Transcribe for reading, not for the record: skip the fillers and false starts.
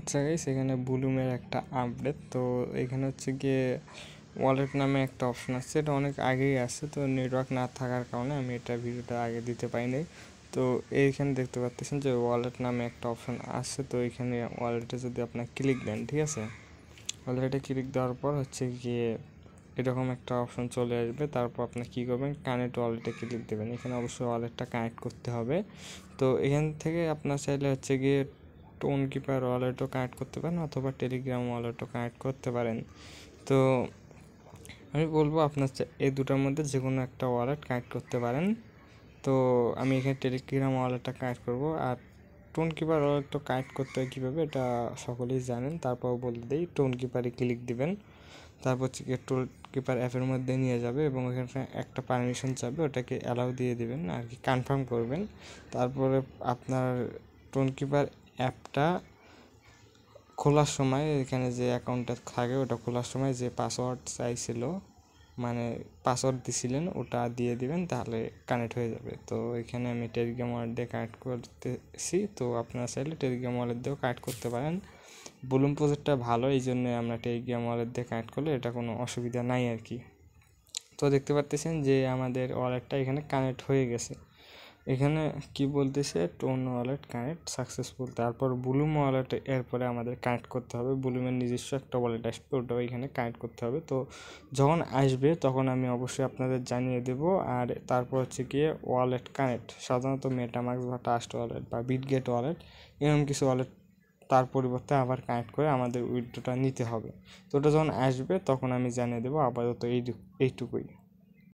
আচ্ছা গাইস, এখানে বুলুমের একটা আপডেট। তো এখানে হচ্ছে গিয়ে ওয়ালেট নামে একটা অপশন আছে, এটা অনেক আগেই আছে। তো নেটওয়ার্ক না থাকার কারণে আমি এটা ভিডিওটা আগে দিতে পারিনি। তো এইখানে দেখতে পাচ্ছেন যে ওয়ালেট নামে একটা অপশন আছে। তো এখানে ওয়ালেটে যদি আপনার ক্লিক দেন, ঠিক আছে, ওয়ালেটে ক্লিক দেওয়ার পর হচ্ছে গিয়ে এরকম একটা অপশন চলে আসবে। তারপর আপনি কী করবেন, কানেক্ট ওয়ালেটে ক্লিক দেবেন। এখানে অবশ্যই ওয়ালেটটা কানেক্ট করতে হবে। তো এখান থেকে আপনার চাইলে হচ্ছে গিয়ে টোন কিপার ওয়ালেটও কানেক্ট করতে পারেন অথবা টেলিগ্রাম ওয়ালেটও কানেক্ট করতে পারেন। তো আমি বলবো আপনার এই দুটার মধ্যে যে কোনো একটা ওয়ালেট কানেক্ট করতে পারেন। তো আমি এখানে টেলিগ্রাম ওয়ালেটটা কানেক্ট করব। আর টোন কিপার ওয়ালেটটা কানেক্ট করতে হয় কীভাবে, এটা সকলেই জানেন। তারপর বলে দিই, টোন কিপারে ক্লিক দিবেন। তারপর হচ্ছে গিয়ে টোন কিপার অ্যাপের মধ্যে নিয়ে যাবে এবং ওখানে একটা পারমিশন চাবে, ওটাকে অ্যালাউ দিয়ে দিবেন আর কি, কনফার্ম করবেন। তারপরে আপনার টোন কিপার অ্যাপটা খোলার সময় এখানে যে অ্যাকাউন্টটা থাকে ওটা খোলার সময় যে পাসওয়ার্ড চাইছিল, মানে পাসওয়ার্ড দিছিলেন, ওটা দিয়ে দিবেন, তাহলে কানেক্ট হয়ে যাবে। তো এখানে আমি টেলিগ্রাম ওয়ালেট দিয়ে কানেক্ট করতেছি। তো আপনারা চাইলে টেলিগ্রাম ওয়ালেট দিয়েও কানেক্ট করতে পারেন। বুলুম প্রজেক্টটা ভালো, এই জন্য আমরা টেলিগ্রাম ওয়ালেট দিয়ে কানেক্ট করলে এটা কোনো অসুবিধা নাই আর কি। তো দেখতে পাচ্ছেন যে আমাদের ওয়ালেটটা এখানে কানেক্ট হয়ে গেছে। এখানে কি বলতেছে, টোন ওয়ালেট কানেক্ট সাকসেসফুল। তারপর বুলুম ওয়ালেট এরপরে আমাদের কানেক্ট করতে হবে। বুলুমের নিজস্ব একটা ওয়ালেট আসবে, ওটাও এখানে কানেক্ট করতে হবে। তো যখন আসবে তখন আমি অবশ্যই আপনাদের জানিয়ে দেব। আর তারপর হচ্ছে গিয়ে ওয়ালেট কানেক্ট, সাধারণত মেটামাস্ক বা ট্রাস্ট ওয়ালেট বা বিটগেট ওয়ালেট এরকম কিছু ওয়ালেট তার পরিবর্তে আবার কানেক্ট করে আমাদের উইথড্রটা নিতে হবে। তো ওটা যখন আসবে তখন আমি জানিয়ে দেবো। আপাতত এইটুকুই।